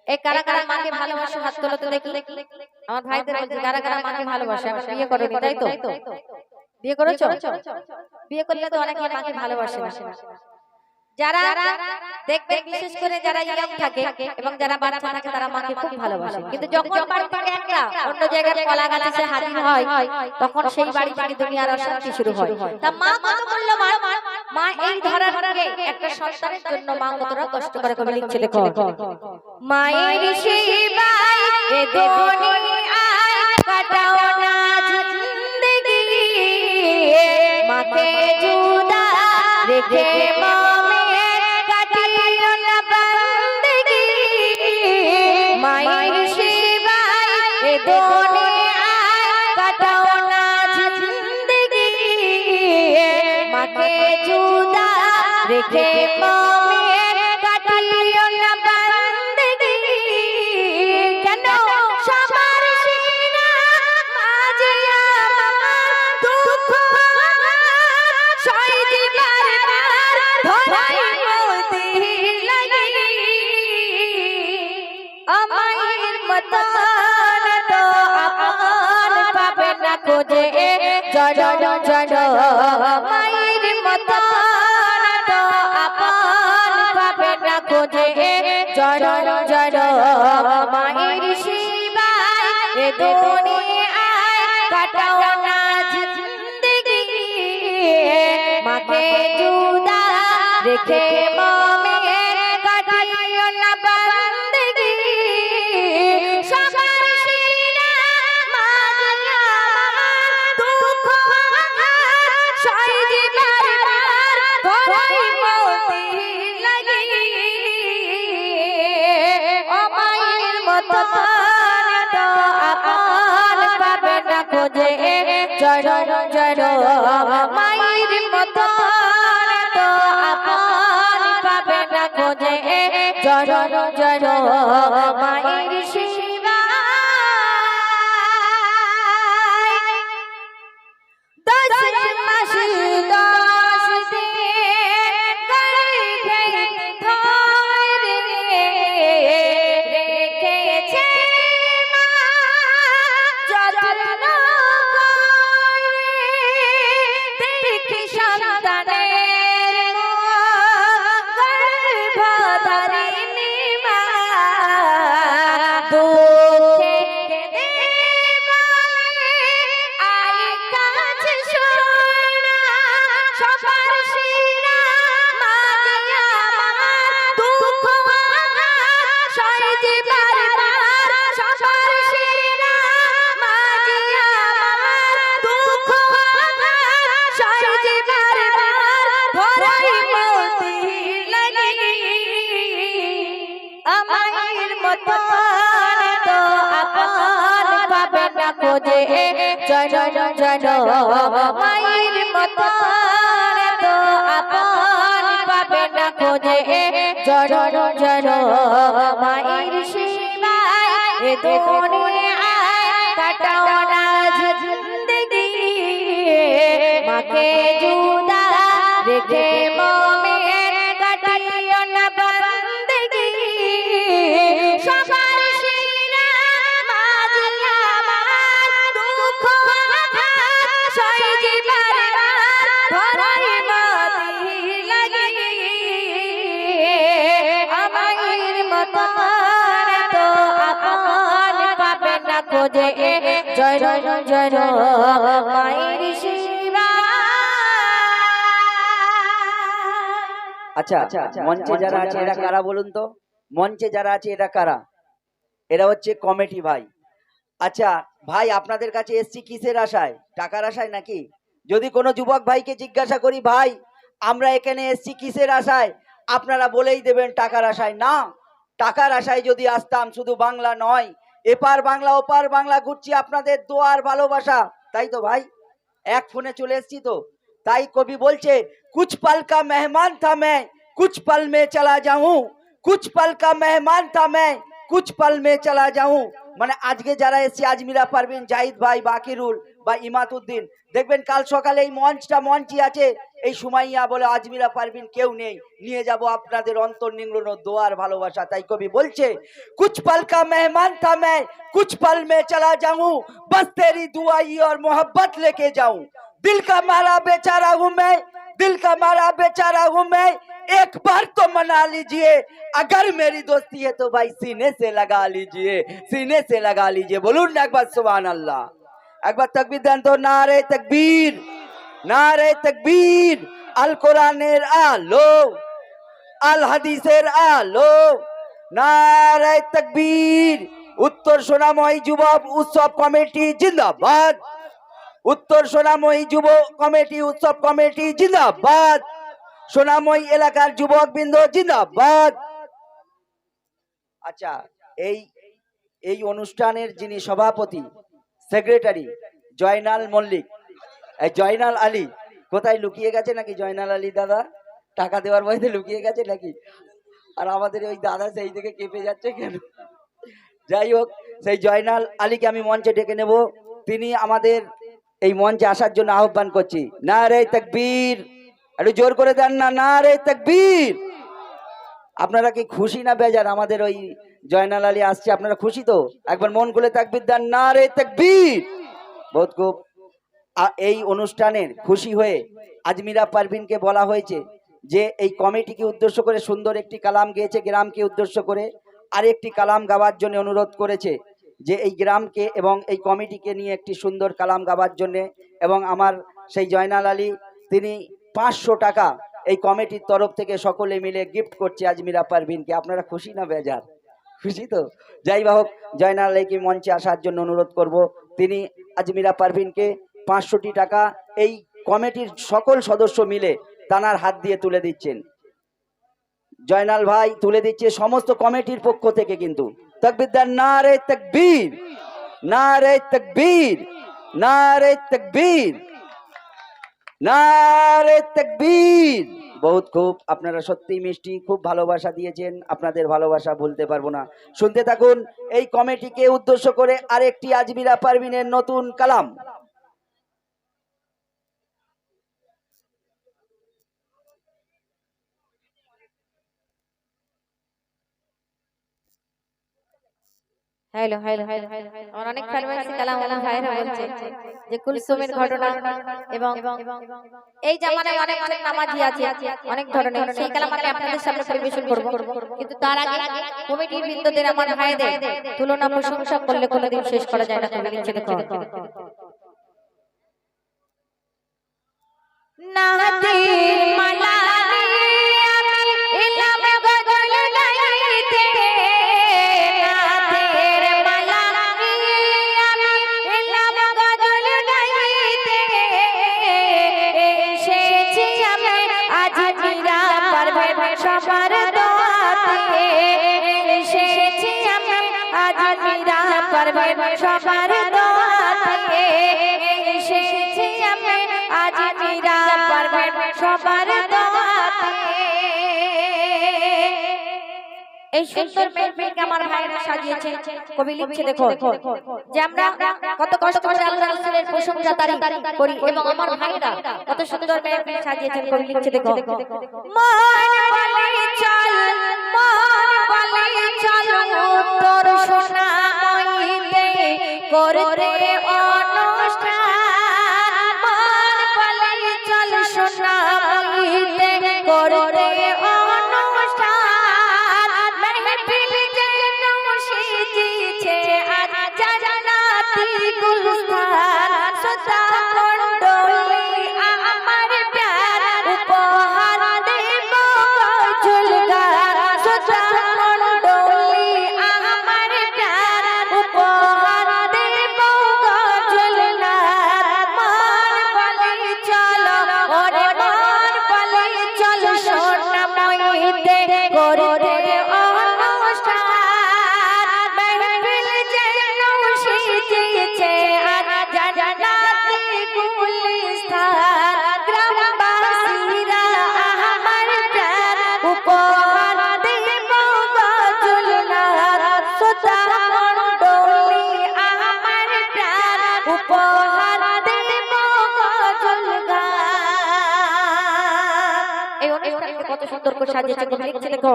এই কারা কারা মাকে ভালোবাসে হাত তোলো তো দেখি। আমার ভাইদের বলছি কারা কারা মাকে ভালোবাসে। এখন বিয়ে করোনি তাই তো? বিয়ে করেছো? বিয়ে করলে তো অনেকে মাকে ভালোবাসে না। যারা দেখবেন বিশেষ করে যারা ইয়ং থাকে এবং যারা বাচ্চা থাকে তারা মাকে খুব ভালোবাসে, কিন্তু যখন বাড়ি থেকে একটা অন্য জায়গায় কলা গাছ এসে হাজির হয় তখন সেই বাড়ি থেকে দুনিয়ার অশান্তি শুরু হয়। তা মা কত মূল্যবান, মা এই ধরাকে একটা সন্তানের জন্য মা কতটা কষ্ট করে, কবি লিখছে দেখো। মায়ের সেবায় এ দুনিয়ায় কাটাও না জিন্দেগি, মাকে জুদা রেখে মায়ের সেবায় এ দুনিয়ায় কাটাও না জিন্দেগি, মাকে জুদা রেখে মমের কাটিও না বান্দেগি। কেন সবার সেরা মাঝে আমার দুঃখ সয় দিবার ধরাই মতি লাগি, আমায়ের মতন তো আপন পাবে না খোঁজে জড় জড়, মায়ের মতন তো আপন পাবে না খোঁজে জড় জড়। মায়ের সেবায় এ দুনিয়ায় কাটাও না জিন্দেগি, মাকে জুদা রেখে মমের কাটিও না বান্দেগি। সবার সেরা মাঝে আমার দুঃখ সয় দিবার ধরাই মতি লাগি, ও মায়ের মতন তো আপন পাবে না খোঁজে জড় জড়, মায়ের মতন তো আপন পাবে না খোঁজে জড় জড়। মায়ের সেবায় 10 মাস 10 দিন গর্ভে ধরে রেখেছে মা যত্ন করে, দেখি সন্তানের গর্ভধারিণী মা দুঃখে কেঁদে বলে আই কাছে শোনা, সবার সেরা মাঝে আমার দুঃখ সয় দিবার, সবার সেরা মাঝে আমার দুঃখ সয় দিবার ধরাই মতি লাগি, আমায়ের মতন তো আপন পাবে না খোঁজে জড় জড়। মায়ের মতন তো আপন পাবে না খোঁজে জড় জড়। মায়ের সেবায় এ দুনিয়ায় কাটাও না জিন্দেগি, মাকে জুদা রেখে মমের কাটিও না বান্দেগি। সবার সেরা মাঝে আমার দুঃখ সয় দিবার ধরাই মতি লাগি, আমায়ের মতন তো আপন পাবে না খোঁজে জড় জড়। মায়ের সেবা। আচ্ছা, মঞ্চে যারা আছে এরা কারা বলুন তো? মঞ্চে যারা আছে এরা কারা? এরা হচ্ছে কমিটি ভাই। আচ্ছা ভাই, আপনাদের কাছে এসছি কিসের আশায়? টাকার আশায় নাকি? যদি কোনো যুবক ভাইকে জিজ্ঞাসা করি ভাই আমরা এখানে এসছি কিসের আশায়, আপনারা বলেই দেবেন টাকার আশায়। না, টাকার আশায় যদি আসতাম শুধু বাংলা নয়, এপার বাংলা ওপার বাংলা ঘুরছি আপনাদের দোয়ার ভালোবাসা, তাই তো ভাই? এক ফোনে চলে এসছি তো। তাই কবি বলছে कुछ पल का मेहमान था मैं कुछ पल में चला जाऊं, कुछ पल का मेहमान था मैं कुछ पल में चला जाऊं। মানে আজকে যারা এসেছে আজমিরা পারভিন, জাহিদ ভাই, বাকিরুল বা ইমাতুদ্দিন, দেখবেন কাল সকালে এই মঞ্চই আছে, এই সুমাইয়া বলে আজমিরা পারভিন কেউ নেই, নিয়ে যাব আপনাদের অন্তর্নিংড় দোয়ার ভালোবাসা। তাই কবি বলছে, কুছ পল কা মেহমান থা मैं, कुछ पल में चला जाऊं, बस तेरी दुआई और मोहब्बत लेके जाऊं। दिल का मारा बेचारा हूं मैं, दिल का मारा बेचारा हूं मैं, एक बार तो मना लीजिए, अगर मेरी दोस्ती है तो भाई सीने से लगा लीजिए, सीने से लगा लीजिए। बोलूं ना एक बार सुभान अल्लाह, एक बार तकबीर दें तो नारे तकबीर, नारे तकबीर। আল কোরআনের আলো, আল হাদিসের আলো, নারে তাকবীর। উত্তর সোনাময়ী যুব উৎসব কমিটি জিন্দাবাদ, উত্তর সোনাময়ী যুব কমিটি উৎসব কমিটি জিন্দাবাদ, সোনাময়ী এলাকার যুবক বৃন্দ জিন্দাবাদ। আচ্ছা, এই এই অনুষ্ঠানের যিনি সভাপতি সেক্রেটারি জয়নাল মল্লিক, এই জয়নাল আলী কোথায় লুকিয়ে গেছে নাকি? জয়নাল আলী দাদা টাকা দেওয়ার বয়সে লুকিয়ে গেছে নাকি? আর আমাদের ওই দাদা সেই থেকে কেঁপে যাচ্ছে কেন? যাই হোক, সেই জয়নাল আলীকে আমি মঞ্চে ডেকে নেব। তিনি আমাদের এই মঞ্চে আসার জন্য আহ্বান করছি। নারে তাকবীর, একটু জোর করে দেন না, নারে তাকবীর। আপনারা কি খুশি না বেজার আমাদের ওই জয়নাল আলী আসছে? আপনারা খুশি তো? একবার মন খুলে তাকবীর দেন, নারে তাকবীর। বহুত খুব। এই অনুষ্ঠানের খুশি হয়ে আজমিরা পারভিনকে বলা হয়েছে যে এই কমিটিকে উদ্দেশ্য করে সুন্দর একটি কালাম গেয়েছে, গ্রামকে উদ্দেশ্য করে আরেকটি কালাম গাওয়ার জন্য অনুরোধ করেছে, যে এই গ্রামকে এবং এই কমিটিকে নিয়ে একটি সুন্দর কালাম গাওয়ার জন্য। এবং আমার সেই জয়নাল আলী তিনি 500 টাকা এই কমিটির তরফ থেকে সকলে মিলে গিফট করছে আজমিরা পারভিনকে। আপনারা খুশি না বেজার? খুশি তো? যাই হোক, জয়নাল আলীকে মঞ্চে আসার জন্য অনুরোধ করব। তিনি আজমিরা পারভিনকে 500টি টাকা এই কমিটির সকল সদস্য মিলে তানার হাত দিয়ে তুলে দিচ্ছেন। জয়নাল ভাই তুলে দিচ্ছে সমস্ত কমিটির পক্ষ থেকে। কিন্তু তাকবীর দেন, নারে তাকবীর, নারে তাকবীর, নারে তাকবীর, নারে তাকবীর। বহুত খুব, আপনারা সত্যি মিষ্টি, খুব ভালোবাসা দিয়েছেন, আপনাদের ভালোবাসা ভুলতে পারবো না। শুনতে থাকুন এই কমিটিকে উদ্দেশ্য করে আরেকটি আজমিরা পারভিনের নতুন কালাম। হ্যালো হ্যালো হ্যালো, আমার অনেক ফরমাইশি কালাম আমার ভাইরা বলছে যে কুলসুমের ঘটনা এবং এই জামানায় অনেক অনেক নামাজি আছে অনেক ধরনের, সেই কালাম আমি আপনাদের সামনে পরিবেশন করব। কিন্তু তার আগে কমিটি বৃন্দদের আমার ভাইদের তুলনা প্রশংসা করলে কোনোদিন শেষ করা যায় না। কবি লিখছে দেখো, নাহাতির মালালি আমি ইলাম গগল গাইতে, নাহাতির মালালি আমি ইলাম গগল গাইতে, এসেছি আমি আজমিরা পারভিন সবার দোয়াতে, এসেছি আমি আজমিরা পারভিন সবার দোয়াতে, এসেছি আমি আজমিরা পারভিন সবার দোয়াতে। এই সুন্দর মেহফিলকে আমার ভাইরা সাজিয়েছে। কবি লিখছে দেখো যে আমরা কত কষ্ট করে আল্লাহ রাসূলের প্রশংসাতারি করি এবং আমার ভাইরা কত সুন্দর মেহফিল সাজিয়েছেন। কবি লিখছে দেখো, মন বলে চল, মন বলে চল উত্তর সোনাময়ীতে করতে অনুষ্ঠান, মন বলে চল সোনাময়ীতে করতে অনুষ্ঠান, মেহফিল যেন সেজেছে আজ জান্নাতি গুলস্তান, শ্রোতা মণ্ডলী আমার প্যার উপহার দেব গজল গান, শ্রোতা মণ্ডলী আমার প্যার উপহার দেব গজল কত সুন্দর করে সাজিয়েছে, কবি লিখছে দেখো।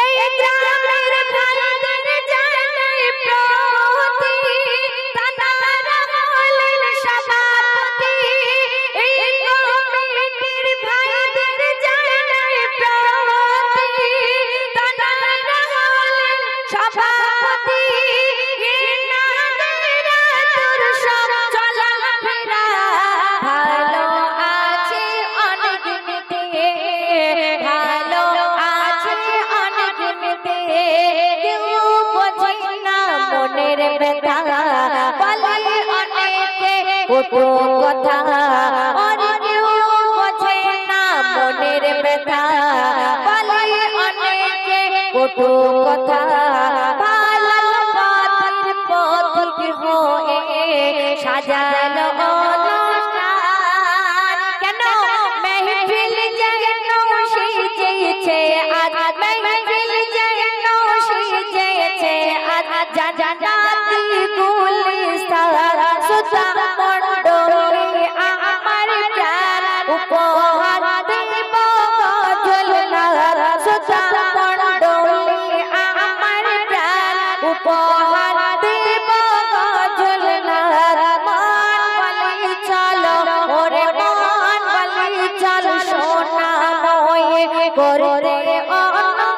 এই গ্রামের ভাইদের জানাই প্রতি, তানারা হলেন সভাপতি। এই কমিটির ভাইদের জানাই প্রতি, তানারা হলেন সভাপতি। ইনাদের তোর সব চলাফেরা ভালো আছে অনেকদিনেতে, ভালো আছে অনেকদিনেতে। কেউ বোঝে না মনের ব্যথা, বলে অনেকে কটু কথা। আর কেউ বোঝে না মনের ব্যথা, বলে অনেকে কটু কথা। ভালো পথের পথিক হয়ে সাজালো অনুষ্ঠান, কেন মেহফিল যেন সেজেছে আজ, মেহফিল যেন সেজেছে আজ। জান্নাতি গুলিস্তান সুধা মণ্ডলী আমার প্রাণ উপহার দেব গজলনা। সুধা মণ্ডলী আমার প্রাণ উপহার দেব গজলনা। মন বলে চলো ওরে মন বলে চলো সোনাময় করতে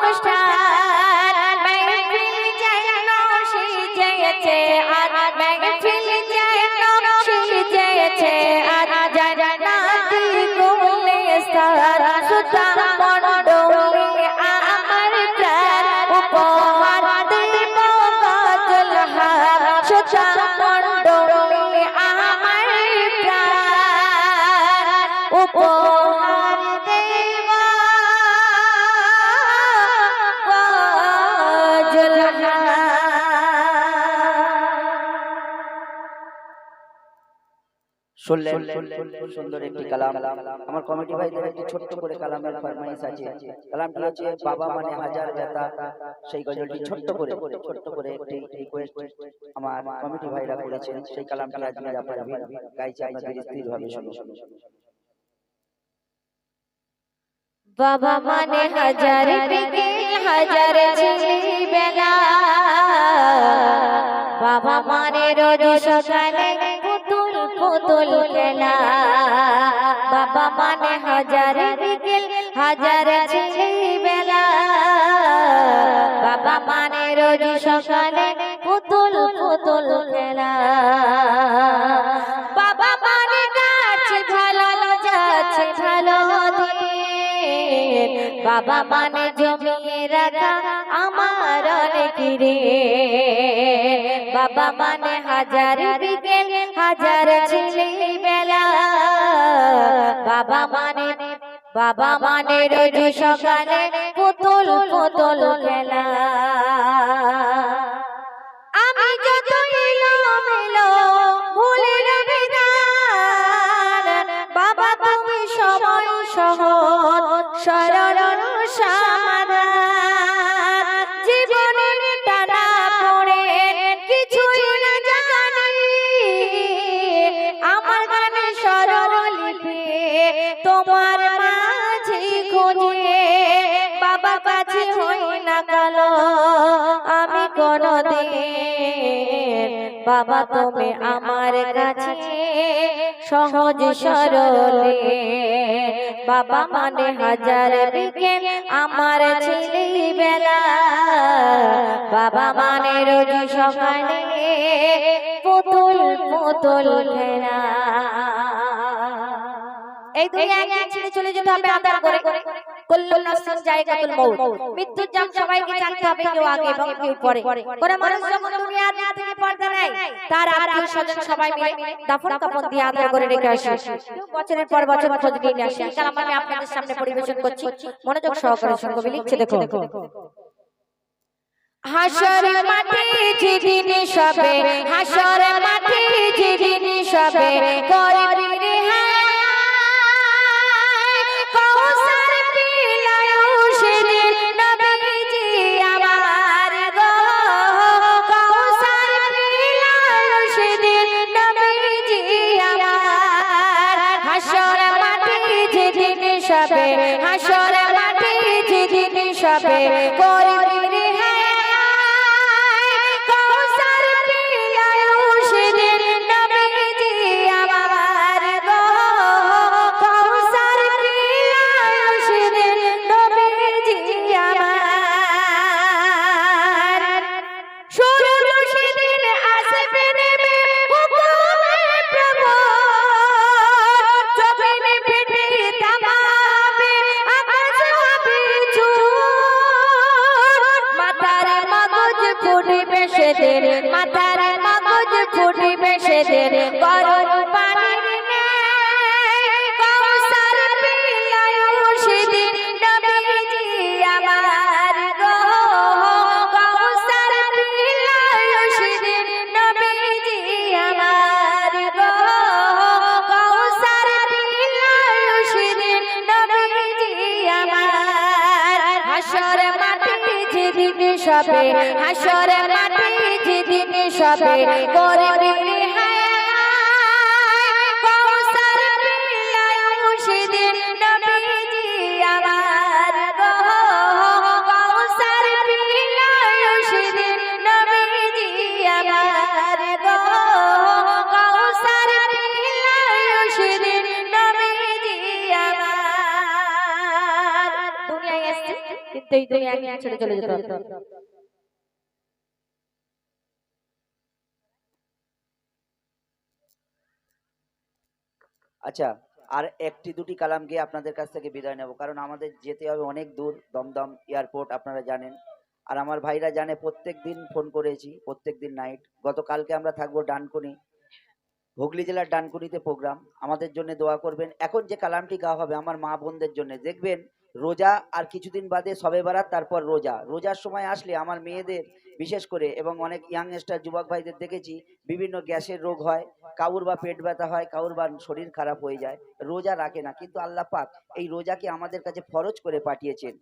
অনুষ্ঠান। মেহফিল যেন সেজেছে আজ, মেহফিল যেন সেজেছে আজ। জান্নাতি গুলিস্তান সুধা মণ্ডলী আমার প্রাণ উপহার দেব গজলহার। সুধা মণ্ডলী আমার প্রাণ উপহার দেব শুনলেন সুন্দর একটি কালাম। আমার কমিটি ভাইদের একটি ছোট্ট করে কালামের ফরমাইশ আছে। কালামটি হচ্ছে বাবা মানে হাজার ব্যথা। সেই গজলটি ছোট্ট করে একটি রিকোয়েস্ট আমার কমিটি ভাইরা করেছেন। সেই কালামটি আজ মেরা পারভিন গাইছে, আপনাদের স্থিরভাবে শুনুন। বাবা মানে হাজার বিকেল হাজার ছেলেবেলা, বাবা মানে রোজ সকালে পুতুল পুতুল খেলা। বাবা মানে হাজার বিকেল হাজার ছেলেবেলা, বাবা মানে রোজ সকালে পুতুল পুতুল খেলা। বাবা মানে গাছ ভালো যাচ্ছে ভালো দিন, বাবা মানে জমিয়ে রাখা আমার অনেক ঋণ। বাবা মানে হাজার বিকেল হাজার ছেলেবেলা, বাবা মানে রোজ সকালে পুতুল পুতুল খেলা। আমি যত এলোমেলো ভুলের বিধান, বাবা তুমি সময় সহজ সরল সমাধান। জীবনের টানা পড়ে কিছুই না জানি, আমার গানে সরল লিপি তোমার মাঝে খুঁজে। বাবা কাছে হই না কালো আমি কোনদিন, বাবা তুমি আমার কাছে সহজ সরলে। বাবা মানে হাজার বিকেল আমার ছেলেবেলা, বাবা মানে রোজ সকালে পুতুল পুতুল খেলা। এই দুনিয়া এক ছেড়ে চলে যেতে হবে আদার করে, কুল্লু নাফসিন জায়গাতুল মউত। মৃত্যুর জাম সবাইকে জানতে হবে, কেউ আগে এবং কেউ পরে। কোন মানুষ যখন দুনিয়া থেকে পর্দা নেয়, তার আত্মীয় স্বজন সবাই মিলে দাফন কাফন দিয়ে আদার করে রেখে আসে। বছরের পর বছর খোঁজ নিয়ে আসে। কালাম আমি আপনাদের সামনে পরিবেশন করছি, মনোযোগ সহকারে শুনুন। কবি লিখছে দেখো। হাসর মাঠে যেদিন সবে, হাসর মাঠে যেদিন সবে করবি রেহাই, কৌসার পিলায়ু সেদিন নবীজি আমার গো। কৌসার পিলায়ু সেদিন নবীজি আমার, হাসর মাঠে যেদিন সবে সবে করিবি কৌসার পিলায়ু সেদিন নবীজি আমার গো কৌসার পিলায়ু সেদিন নবীজি আমার সূর্য সেদিন আসবে নেমে হুকুমে প্রভু জমিন ফেটে থামাবে আকাশ হবে চুর মাথার মগজ ফুটবে সেদিন মাথার মগজ ফুটবে সেদিন গরম পানির ন্যায় কৌসার পিলায়ু সেদিন নবীজি আমার গো কৌসার পিলায়ু সেদিন নবীজি আমার গো কৌসার পিলায়ু সেদিন নবীজি আমার হাসর মাটি যেদিন সবে হাসর মাটি যেদিন সবে করবি কৌসার পিলায়ু সেদিন নবীজি আমার গো কৌসার পিলায়ু সেদিন নবীজি আমার গো কৌসার পিলায়ু সেদিন নবীজি আমার দুনিয়ায় আসছে কিন্তু এই দুনিয়া নিয়ে ছেড়ে চলে যেতে হবে আচ্ছা, আর একটি দুটি কালাম গিয়ে আপনাদের কাছ থেকে বিদায় নেব, কারণ আমাদের যেতে হবে অনেক দূর, দমদম এয়ারপোর্ট আপনারা জানেন। আর আমার ভাইরা জানে, প্রত্যেক দিন ফোন করেছি, প্রত্যেক দিন নাইট। গতকালকে আমরা থাকবো ডানকুনি, হুগলি জেলার ডানকুনিতে প্রোগ্রাম। আমাদের জন্য দোয়া করবেন। এখন যে কালামটি গাওয়া হবে আমার মা বোনদের জন্য, দেখবেন রোজা আর কিছুদিন বাদে সবে বারাত, তারপর রোজা। রোজার সময় আসলে আমার মেয়েদের বিশেষ করে এবং অনেক ইয়াংস্টার যুবক ভাইদের দেখেছি বিভিন্ন গ্যাসের রোগ হয়, কাউর বা পেট ব্যথা হয়, কাউর বা শরীর খারাপ হয়ে যায়, রোজা রাখে না। কিন্তু আল্লাহ পাক এই রোজাকে আমাদের কাছে ফরজ করে পাঠিয়েছেন।